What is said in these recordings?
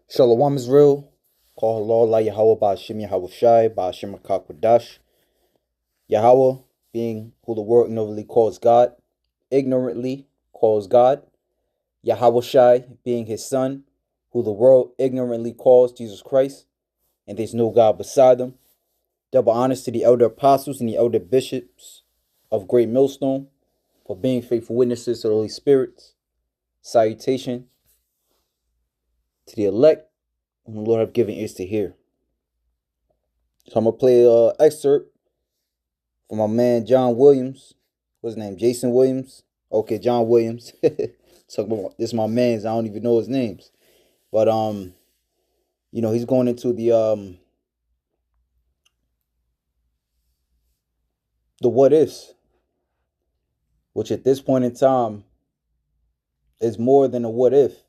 Shalom Israel. Call Allah La Yahweh Ba'ashim Yahweh Shai Ba'ashim Akakwadash. Yahweh being who the world ignorantly calls God. Ignorantly calls God. Yahweh Shai being his son, who the world ignorantly calls Jesus Christ. And there's no God beside them. Double honors to the elder apostles and the elder bishops of Great Millstone for being faithful witnesses to the Holy Spirit. Salutation to the elect whom the Lord have given ears to hear. So I'm gonna play an excerpt from my man John Williams. What's his name? Jason Williams. Okay, John Williams. Talk about this. My man's. I don't even know his names, but he's going into the what ifs, which at this point in time is more than a what if.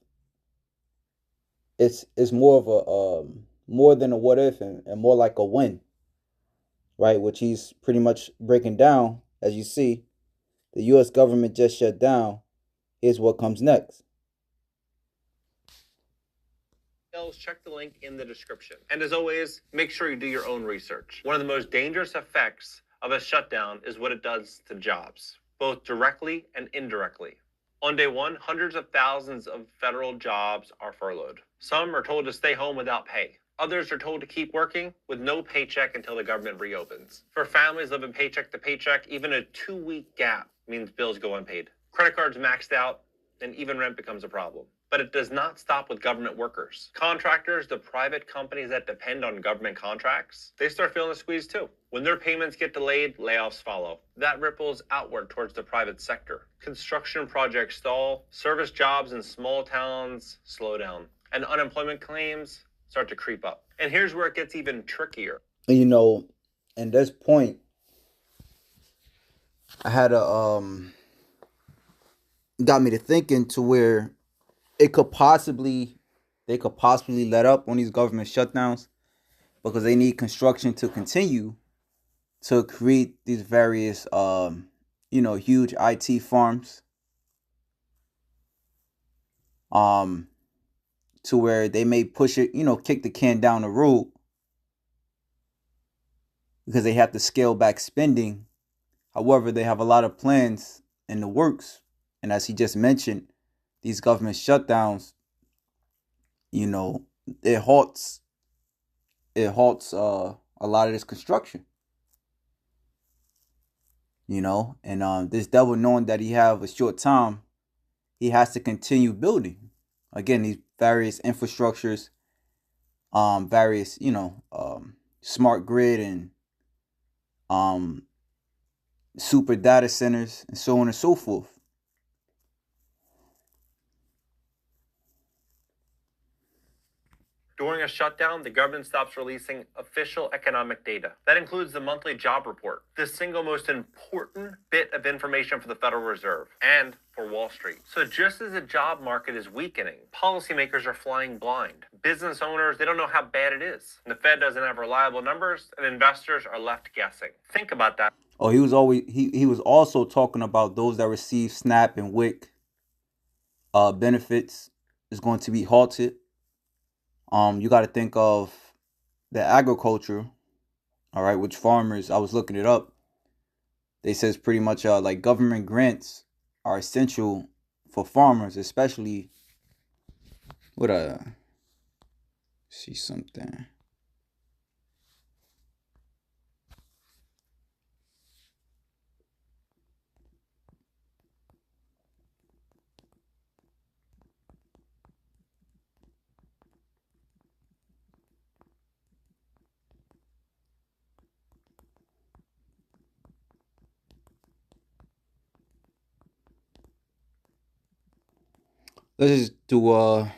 It's more of a more than a what if and more like a when, right? Which he's pretty much breaking down. As you see, the U.S. government just shut down. Here's what comes next. Check the link in the description. And as always, make sure you do your own research. One of the most dangerous effects of a shutdown is what it does to jobs, both directly and indirectly. On day one, hundreds of thousands of federal jobs are furloughed. Some are told to stay home without pay. Others are told to keep working with no paycheck until the government reopens. For families living paycheck to paycheck, even a 2-week gap means bills go unpaid. Credit cards maxed out, and even rent becomes a problem. But it does not stop with government workers. Contractors, the private companies that depend on government contracts, they start feeling the squeeze too. When their payments get delayed, layoffs follow. That ripples outward towards the private sector. Construction projects stall, service jobs in small towns slow down, and unemployment claims start to creep up. And here's where it gets even trickier. At this point, I had got me to thinking to where it could possibly they could possibly let up on these government shutdowns because they need construction to continue to create these various huge IT farms to where they may push it, kick the can down the road because they have to scale back spending. However, they have a lot of plans in the works, and as he just mentioned, these government shutdowns, you know, it halts a lot of this construction. And this devil, knowing that he have a short time, he has to continue building again these various infrastructures, various smart grid and um super data centers and so on and so forth. During a shutdown, the government stops releasing official economic data. That includes the monthly job report, the single most important bit of information for the Federal Reserve and for Wall Street. So just as the job market is weakening, policymakers are flying blind. Business owners, they don't know how bad it is. The Fed doesn't have reliable numbers, and investors are left guessing. Think about that. Oh, he was also talking about those that receive SNAP and WIC benefits is going to be halted. You got to think of the agriculture, all right, which farmers. I was looking it up. They says pretty much like government grants are essential for farmers, especially. What see something. Let's just do I'm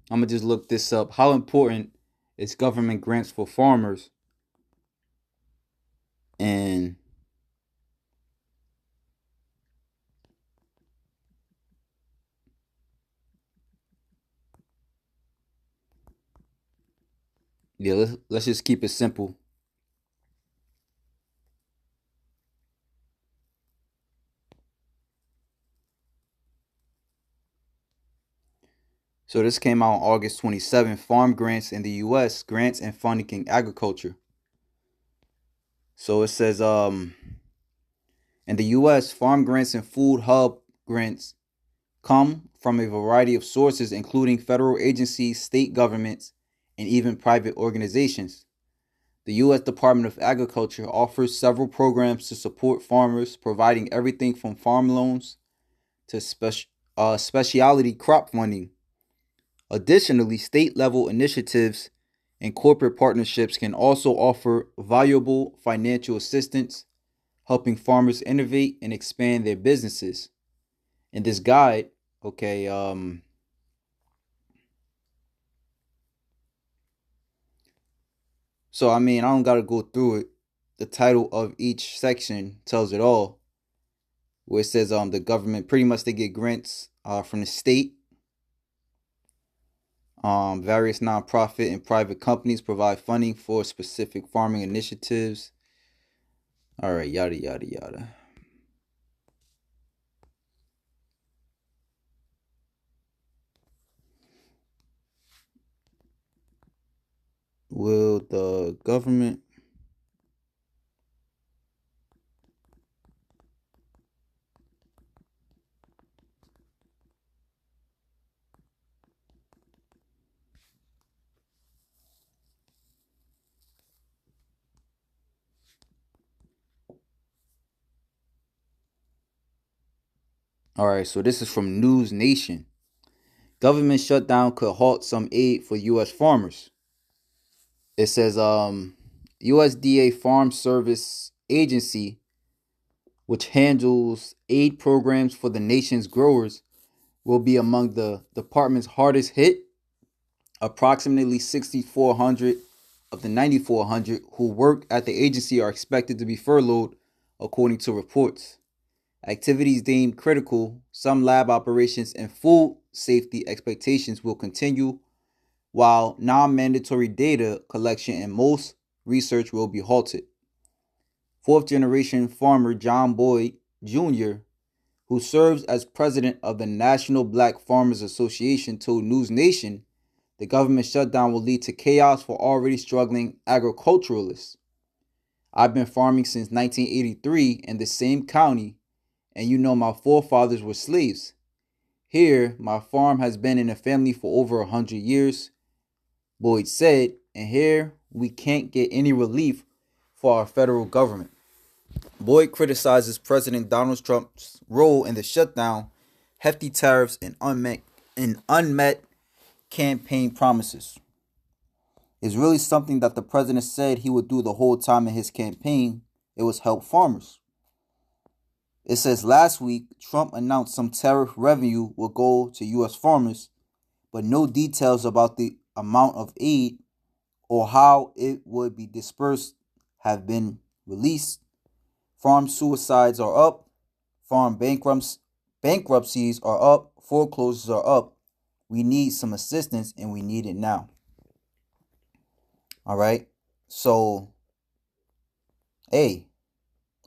gonna just look this up. How important is government grants for farmers? And yeah, let's just keep it simple. So this came out on August 27th. Farm grants in the U.S. Grants and funding in agriculture. So it says in the U.S. farm grants and food hub grants come from a variety of sources, including federal agencies, state governments, and even private organizations. The U.S. Department of Agriculture offers several programs to support farmers, providing everything from farm loans to specialty crop funding. Additionally, state level initiatives and corporate partnerships can also offer valuable financial assistance, helping farmers innovate and expand their businesses. In this guide, okay, so I mean, I don't got to go through it. The title of each section tells it all, where it says the government pretty much they get grants from the state. Various nonprofit and private companies provide funding for specific farming initiatives. All right, yada yada yada. Will the government All right, so this is from News Nation. Government shutdown could halt some aid for U.S. farmers. It says USDA Farm Service Agency, which handles aid programs for the nation's growers, will be among the department's hardest hit. Approximately 6,400 of the 9,400 who work at the agency are expected to be furloughed, according to reports. Activities deemed critical, some lab operations and food safety expectations will continue, while non-mandatory data collection and most research will be halted. Fourth generation farmer John Boyd Jr., who serves as president of the National Black Farmers Association, told News Nation the government shutdown will lead to chaos for already struggling agriculturalists. I've been farming since 1983 in the same county, and you know my forefathers were slaves. Here, my farm has been in the family for over 100 years, Boyd said, and here we can't get any relief for our federal government. Boyd criticizes President Donald Trump's role in the shutdown, hefty tariffs, and unmet campaign promises. It's really something that the president said he would do the whole time in his campaign. It was help farmers. It says last week, Trump announced some tariff revenue will go to U.S. farmers, but no details about the amount of aid or how it would be dispersed have been released. Farm suicides are up. Farm bankruptcies are up. Foreclosures are up. We need some assistance and we need it now. All right. So, hey,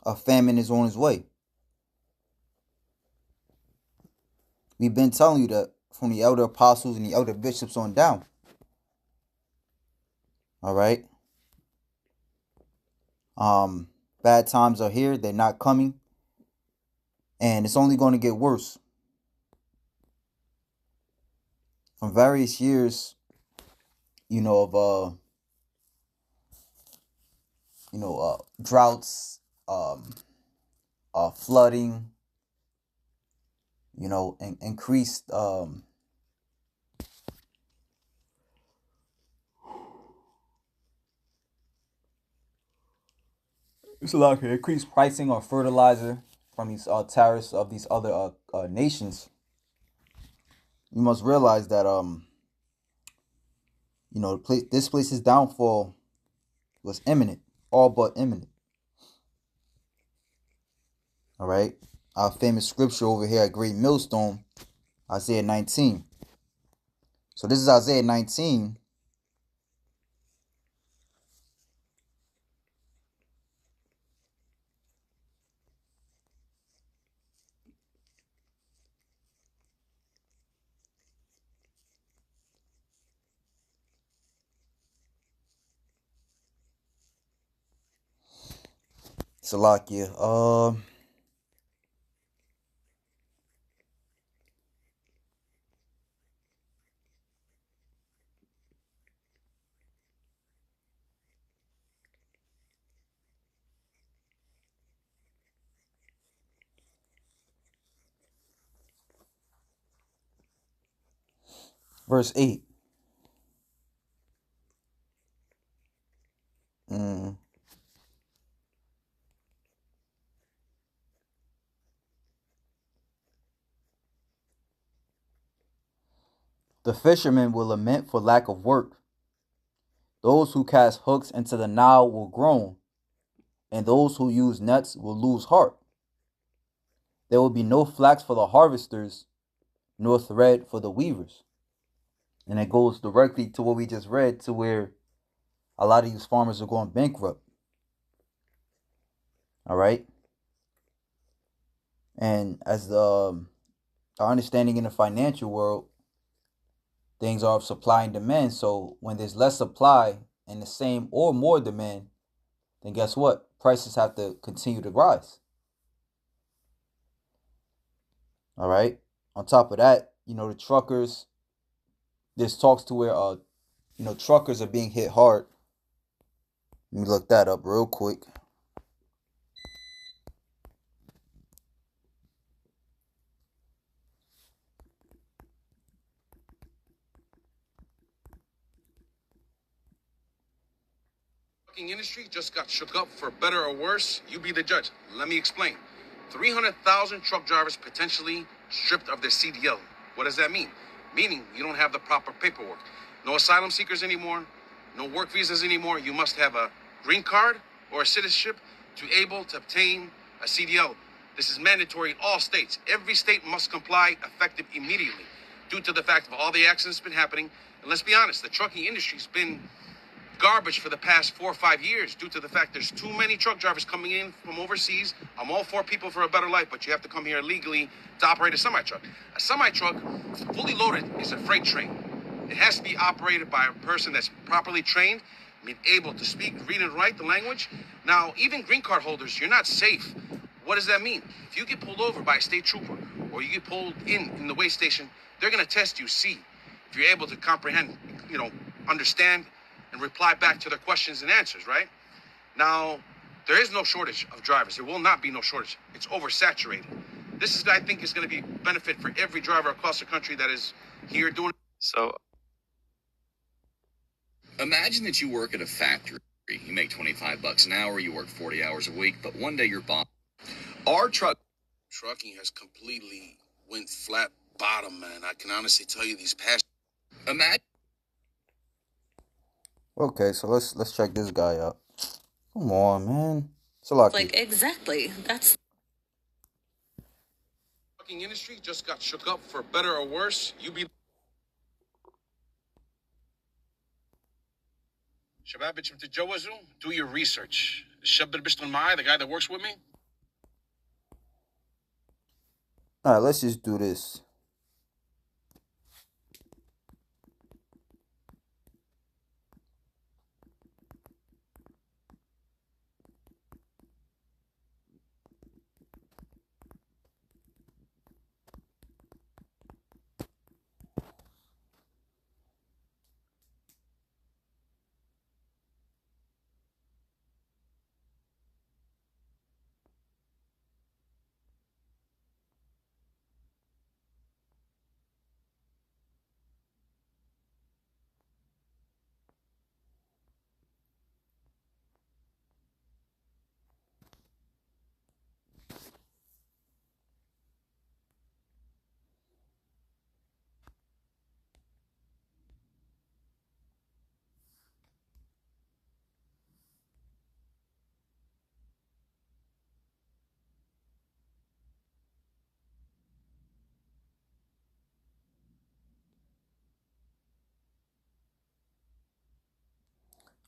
a famine is on its way. We've been telling you that from the elder apostles and the elder bishops on down. All right. Bad times are here. They're not coming. And it's only going to get worse. From various years, of droughts, flooding, increased it's a lot of increased pricing on fertilizer from these tariffs of these other nations. You must realize that this place's downfall was imminent, all but imminent. All right, our famous scripture over here at Great Millstone, Isaiah 19. So this is Isaiah 19. Salakia. Verse 8. Mm. The fishermen will lament for lack of work. Those who cast hooks into the Nile will groan, and those who use nets will lose heart. There will be no flax for the harvesters, nor thread for the weavers. And it goes directly to what we just read, to where a lot of these farmers are going bankrupt. All right. And as our understanding in the financial world, things are of supply and demand. So when there's less supply and the same or more demand, then guess what? Prices have to continue to rise. All right. On top of that, the truckers, there's talks to where truckers are being hit hard. Let me look that up real quick. Industry just got shook up. For better or worse, you be the judge. Let me explain. 300,000 truck drivers potentially stripped of their CDL. What does that mean? Meaning you don't have the proper paperwork. No asylum seekers anymore, no work visas anymore. You must have a green card or a citizenship to able to obtain a CDL. This is mandatory in all states. Every state must comply, effective immediately, due to the fact of all the accidents been happening. And let's be honest, the trucking industry's been garbage for the past 4 or 5 years due to the fact there's too many truck drivers coming in from overseas. I'm all for people for a better life, but you have to come here legally to operate a semi-truck. A semi-truck, fully loaded, is a freight train. It has to be operated by a person that's properly trained, able to speak, read, and write the language. Now, even green card holders, you're not safe. What does that mean? If you get pulled over by a state trooper or you get pulled in the weigh station, they're going to test you, see if you're able to comprehend, understand, and reply back to their questions and answers, right? Now, there is no shortage of drivers. There will not be no shortage. It's oversaturated. This is, I think, is going to be benefit for every driver across the country that is here doing. So, imagine that you work at a factory. You make $25 an hour. You work 40 hours a week, but one day your boss. Our trucking has completely went flat bottom, man. I can honestly tell you these past. Imagine. Okay, so let's check this guy out. Come on, man. Salaki. Like, exactly. That's Trucking industry just got shook up. For better or worse, you be Shabab Jawazu, do your research. Shabab Bishtan Mai, the guy that works with me. Alright, let's just do this.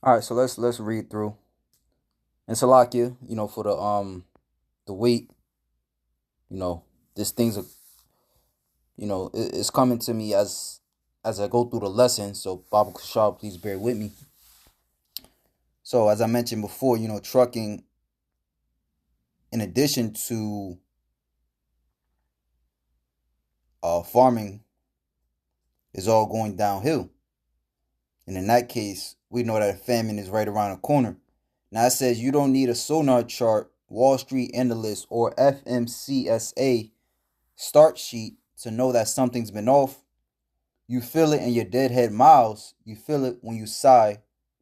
Alright, so let's read through. And Salakia, for the weight, this thing's it's coming to me as I go through the lesson. So Baba Kushal, please bear with me. So as I mentioned before, trucking in addition to farming, is all going downhill. And in that case, we know that a famine is right around the corner. Now it says you don't need a sonar chart, Wall Street analyst, or FMCSA start sheet to know that something's been off. You feel it in your deadhead miles. You feel it when you sigh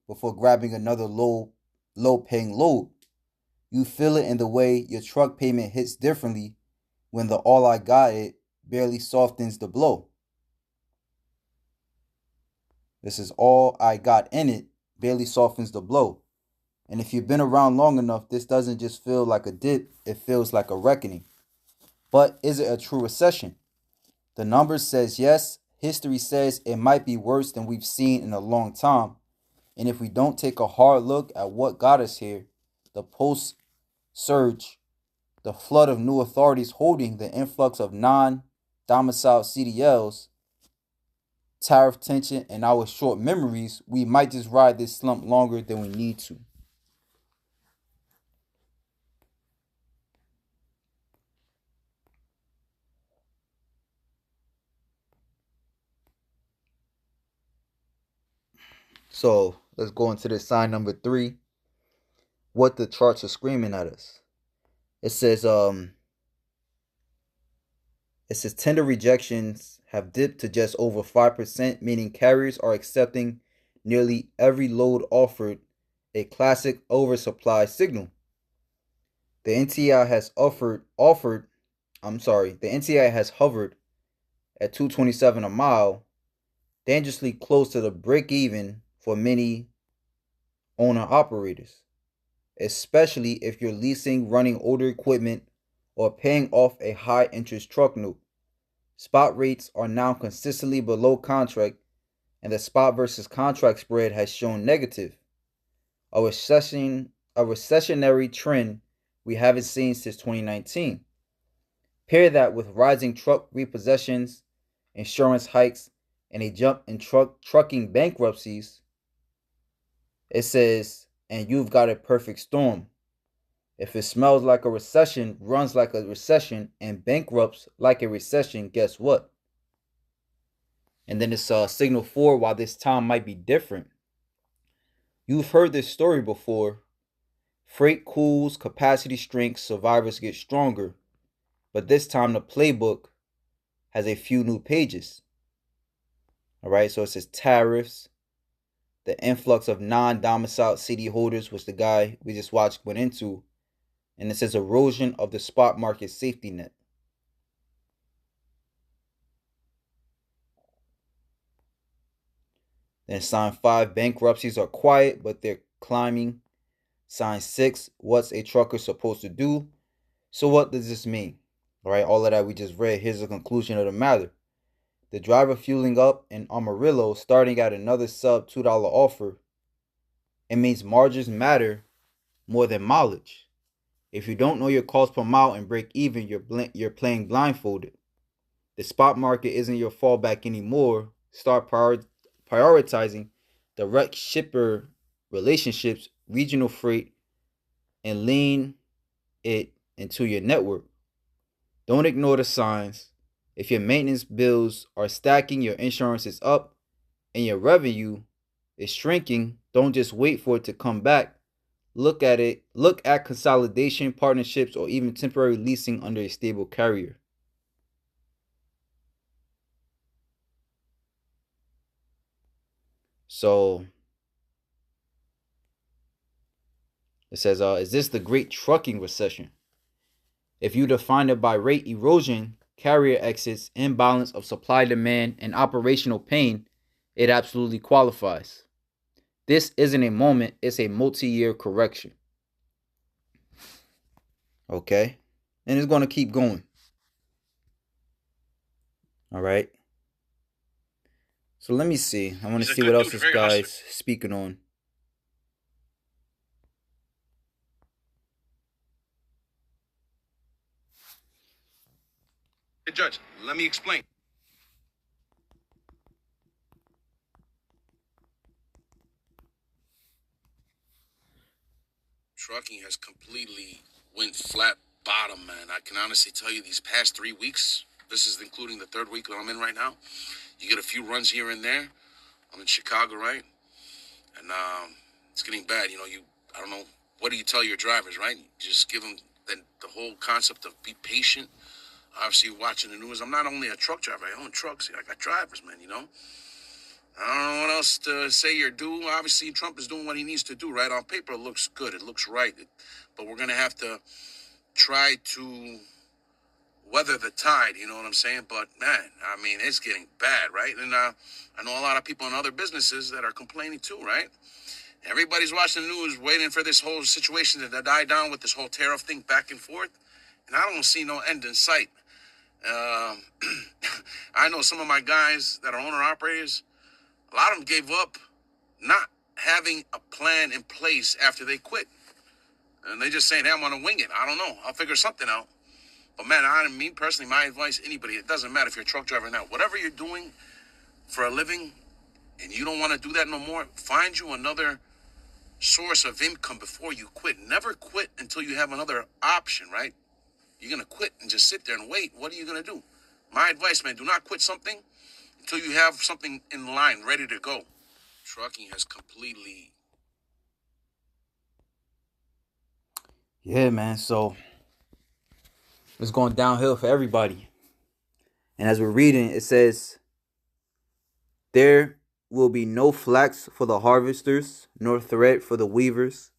before grabbing another low-paying load. You feel it in the way your truck payment hits differently when the all I got it barely softens the blow. This is all I got in it barely softens the blow. And if you've been around long enough, this doesn't just feel like a dip, it feels like a reckoning. But is it a true recession? The numbers says yes. History says it might be worse than we've seen in a long time. And if we don't take a hard look at what got us here, the post-surge, the flood of new authorities holding the influx of non-domiciled CDLs, tariff tension, and our short memories, we might just ride this slump longer than we need to. So let's go into the sign number 3. What the charts are screaming at us. It says tender rejections have dipped to just over 5%, meaning carriers are accepting nearly every load offered, a classic oversupply signal. The NTI has hovered at 227 a mile, dangerously close to the break even for many owner operators, especially if you're leasing, running older equipment, or paying off a high interest truck note. Spot rates are now consistently below contract, and the spot versus contract spread has shown negative. A recessionary trend we haven't seen since 2019. Pair that with rising truck repossessions, insurance hikes, and a jump in trucking bankruptcies. It says, and you've got a perfect storm. If it smells like a recession, runs like a recession, and bankrupts like a recession, guess what? And then it's signal 4 why this time might be different. You've heard this story before. Freight cools, capacity shrinks, survivors get stronger. But this time the playbook has a few new pages. All right, so it says tariffs, the influx of non-domiciled city holders, which the guy we just watched went into, and it says erosion of the spot market safety net. Then sign 5, bankruptcies are quiet, but they're climbing. Sign 6, what's a trucker supposed to do? So what does this mean? All right, all of that we just read. Here's the conclusion of the matter. The driver fueling up in Amarillo starting at another sub $2 offer. It means margins matter more than mileage. If you don't know your cost per mile and break even, you're playing blindfolded. The spot market isn't your fallback anymore. Start prioritizing direct shipper relationships, regional freight, and lean it into your network. Don't ignore the signs. If your maintenance bills are stacking, your insurance is up, and your revenue is shrinking, don't just wait for it to come back. Look at consolidation, partnerships, or even temporary leasing under a stable carrier. So it says, is this the great trucking recession? If you define it by rate erosion, carrier exits, imbalance of supply demand, and operational pain, it absolutely qualifies. This isn't a moment, it's a multi-year correction. Okay? And it's going to keep going. All right? So let me see. I want to see what else this guy's speaking on. Judge, let me explain. Trucking has completely went flat bottom, man. I can honestly tell you these past 3 weeks, this is including the third week that I'm in right now, you get a few runs here and there. I'm in Chicago, right? And it's getting bad. I don't know, what do you tell your drivers, right? You just give them the whole concept of be patient. Obviously, watching the news, I'm not only a truck driver, I own trucks. I got drivers, man. I don't know what else to say or do. Obviously, Trump is doing what he needs to do, right? On paper, it looks good. It looks right. But we're going to have to try to weather the tide, you know what I'm saying? But, man, I mean, it's getting bad, right? And I know a lot of people in other businesses that are complaining too, right? Everybody's watching the news, waiting for this whole situation to die down with this whole tariff thing back and forth. And I don't see no end in sight. I know some of my guys that are owner-operators, a lot of them gave up not having a plan in place after they quit. And they just saying, hey, I'm going to wing it. I don't know. I'll figure something out. But, man, me personally, my advice, anybody, it doesn't matter if you're a truck driver now. Whatever you're doing for a living and you don't want to do that no more, find you another source of income before you quit. Never quit until you have another option, right? You're going to quit and just sit there and wait. What are you going to do? My advice, man, do not quit something until you have something in line, ready to go. Trucking has completely... Yeah, man. So it's going downhill for everybody. And as we're reading, it says, there will be no flax for the harvesters, nor thread for the weavers.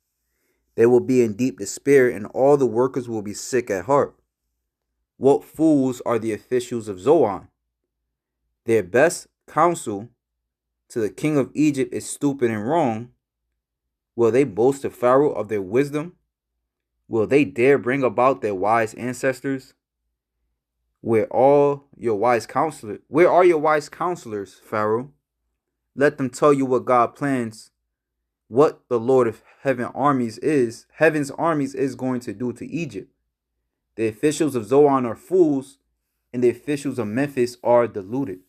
They will be in deep despair, and all the workers will be sick at heart. What fools are the officials of Zoan? Their best counsel to the king of Egypt is stupid and wrong. Will they boast to Pharaoh of their wisdom? Will they dare bring about their wise ancestors? Where are your wise counselors, Pharaoh? Let them tell you what God plans, what the Lord of heaven's armies is going to do to Egypt. The officials of Zoan are fools, and the officials of Memphis are deluded.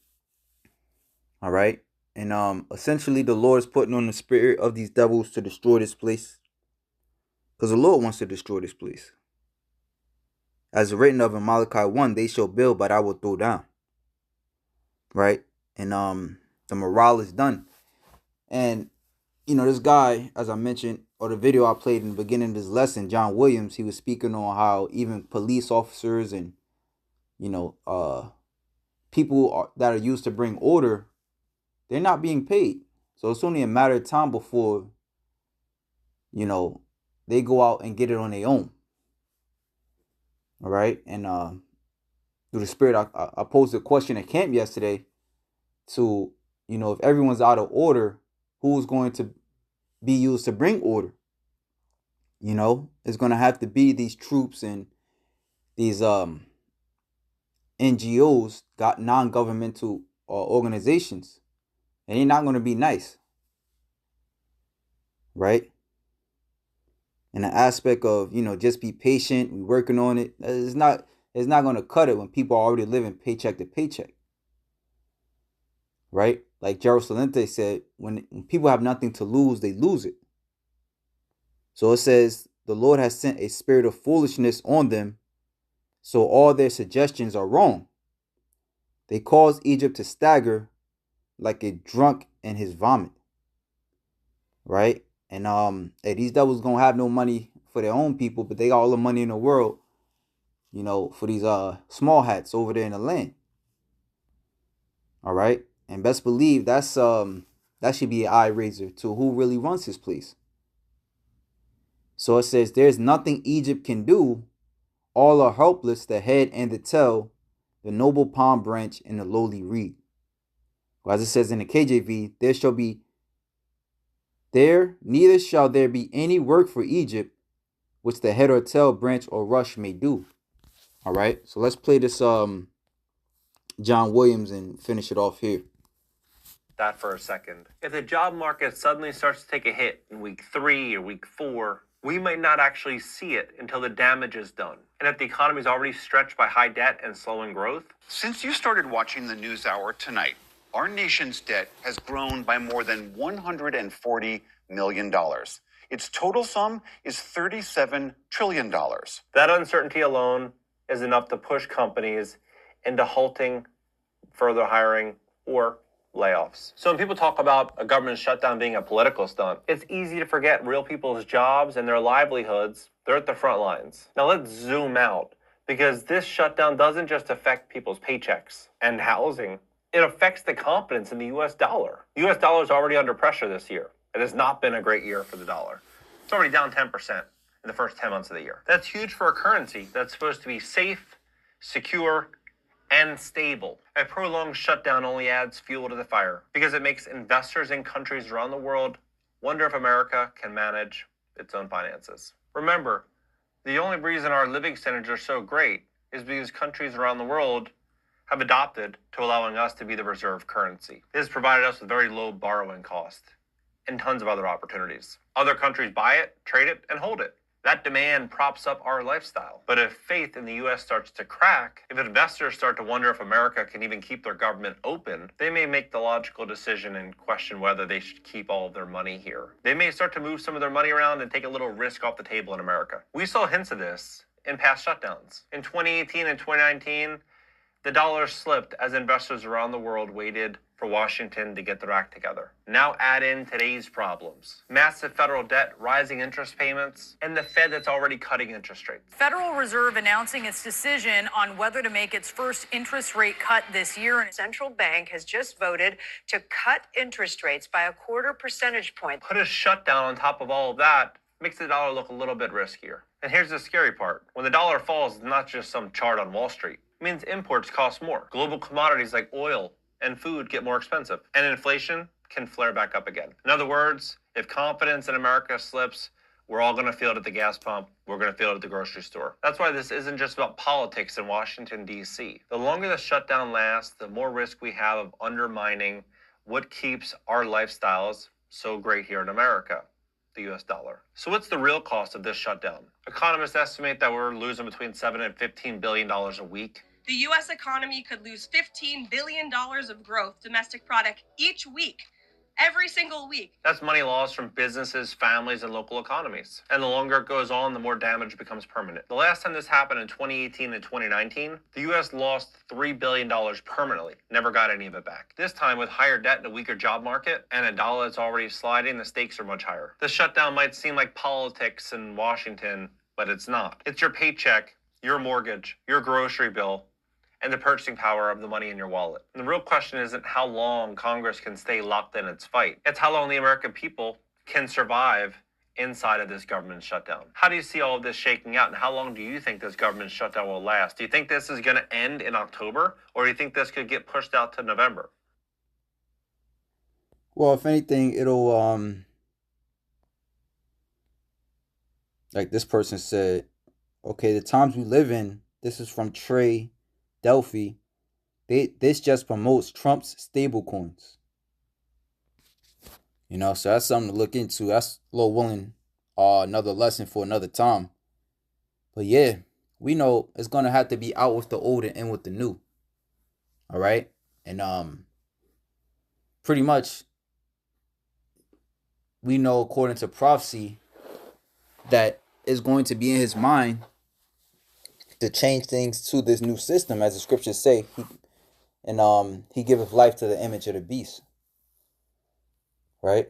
All right. And essentially the Lord is putting on the spirit of these devils to destroy this place. Because the Lord wants to destroy this place. As written of in Malachi 1, they shall build, but I will throw down. Right? And the morale is done. And, this guy, as I mentioned, or the video I played in the beginning of this lesson, John Williams, he was speaking on how even police officers and, people that are used to bring order, they're not being paid. So it's only a matter of time before, they go out and get it on their own. All right. And through the spirit, I posed a question at camp yesterday to, if everyone's out of order, who's going to be used to bring order? It's going to have to be these troops and these NGOs, got non-governmental organizations. And they're not going to be nice. Right? In the aspect of, just be patient, we working on it. It's not going to cut it when people are already living paycheck to paycheck. Right? Like Jerusalem said, when people have nothing to lose, they lose it. So it says, the Lord has sent a spirit of foolishness on them, so all their suggestions are wrong. They cause Egypt to stagger like a drunk in his vomit. Right? And these devils gonna have no money for their own people, but they got all the money in the world, for these small hats over there in the land. All right, and best believe that should be an eye raiser to who really runs this place. So it says, there's nothing Egypt can do. All are helpless, the head and the tail, the noble palm branch and the lowly reed. Well, as it says in the KJV, neither shall there be any work for Egypt, which the head or tail, branch or rush may do. All right, so let's play this John Williams and finish it off here. That for a second. If the job market suddenly starts to take a hit in week 3 or week 4, we might not actually see it until the damage is done. And if the economy is already stretched by high debt and slowing growth. Since you started watching the NewsHour tonight, our nation's debt has grown by more than $140 million. Its total sum is $37 trillion. That uncertainty alone is enough to push companies into halting further hiring or layoffs. So when people talk about a government shutdown being a political stunt, it's easy to forget real people's jobs and their livelihoods. They're at the front lines. Now let's zoom out, because this shutdown doesn't just affect people's paychecks and housing. It affects the confidence in the US dollar. The US dollar is already under pressure this year. It has not been a great year for the dollar. It's already down 10% in the first 10 months of the year. That's huge for a currency that's supposed to be safe, secure, and stable. A prolonged shutdown only adds fuel to the fire, because it makes investors in countries around the world wonder if America can manage its own finances. Remember, the only reason our living standards are so great is because countries around the world have adopted to allowing us to be the reserve currency. This has provided us with very low borrowing cost and tons of other opportunities. Other countries buy it, trade it, and hold it. That demand props up our lifestyle. But if faith in the US starts to crack, if investors start to wonder if America can even keep their government open, they may make the logical decision and question whether they should keep all of their money here. They may start to move some of their money around and take a little risk off the table in America. We saw hints of this in past shutdowns. In 2018 and 2019, the dollar slipped as investors around the world waited for Washington to get their act together. Now add in today's problems: massive federal debt, rising interest payments, and the Fed that's already cutting interest rates. Federal Reserve announcing its decision on whether to make its first interest rate cut this year. Central bank has just voted to cut interest rates by a 1/4 percentage point. Put a shutdown on top of all of that makes the dollar look a little bit riskier. And here's the scary part. When the dollar falls, it's not just some chart on Wall Street. It means imports cost more. Global commodities like oil and food get more expensive, and inflation can flare back up again. In other words, if confidence in America slips, we're all going to feel it at the gas pump. We're going to feel it at the grocery store. That's why this isn't just about politics in Washington, D.C. The longer the shutdown lasts, the more risk we have of undermining what keeps our lifestyles so great here in America: the US dollar. So what's the real cost of this shutdown? Economists estimate that we're losing between $7 and $15 billion a week. The U.S. economy could lose $15 billion of growth domestic product each week, every single week. That's money lost from businesses, families, and local economies. And the longer it goes on, the more damage becomes permanent. The last time this happened in 2018 and 2019, the U.S. lost $3 billion permanently, never got any of it back. This time, with higher debt and a weaker job market, and a dollar that's already sliding, the stakes are much higher. The shutdown might seem like politics in Washington, but it's not. It's your paycheck, your mortgage, your grocery bill, and the purchasing power of the money in your wallet. And the real question isn't how long Congress can stay locked in its fight. It's how long the American people can survive inside of this government shutdown. How do you see all of this shaking out, and how long do you think this government shutdown will last? Do you think this is going to end in October, or do you think this could get pushed out to November? Well, if anything, it'll like this person said, okay, the times we live in, this is from Trey Delphi, this just promotes Trump's stablecoins. You know, so that's something to look into. That's a little willing, another lesson for another time. But yeah, we know it's gonna have to be out with the old and in with the new. All right, and pretty much, we know according to prophecy that it's going to be in his mind to change things to this new system, as the scriptures say. He giveth life to the image of the beast. Right?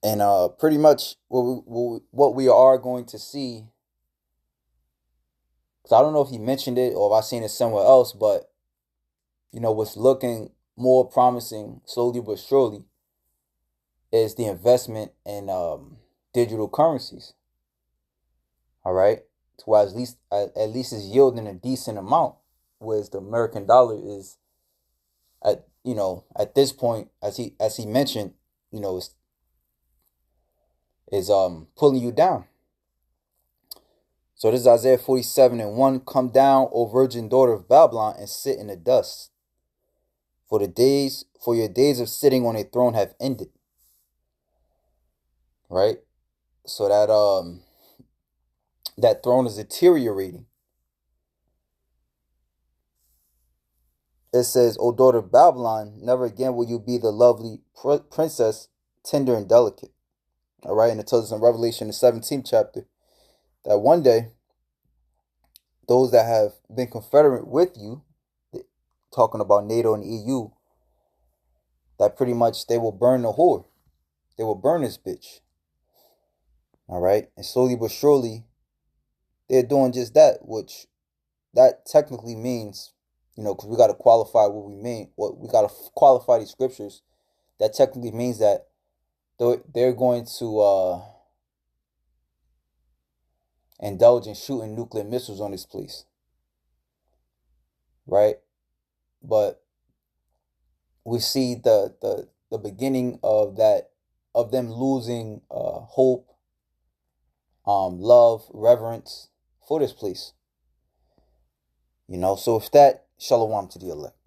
And pretty much what we are going to see, because I don't know if he mentioned it or if I've seen it somewhere else, but you know what's looking more promising slowly but surely is the investment in digital currencies. All right, to where at least is yielding a decent amount, whereas the American dollar is at this point, as he mentioned, is pulling you down. So this is Isaiah 47:1. Come down, O virgin daughter of Babylon, and sit in the dust. For your days of sitting on a throne have ended. Right? So that throne is deteriorating. It says, O daughter of Babylon, never again will you be the lovely princess tender and delicate. All right, and it tells us in Revelation, the 17th chapter, that one day, those that have been confederate with you, talking about NATO and EU, that pretty much they will burn the whore. They will burn this bitch. All right, and slowly but surely, they're doing just that, which that technically means, because we got to qualify what we mean. What we got to qualify these scriptures. That technically means that they're going to indulge in shooting nuclear missiles on this place, right? But we see the beginning of that, of them losing hope, love, reverence for this place. So if that, shalom to the elect.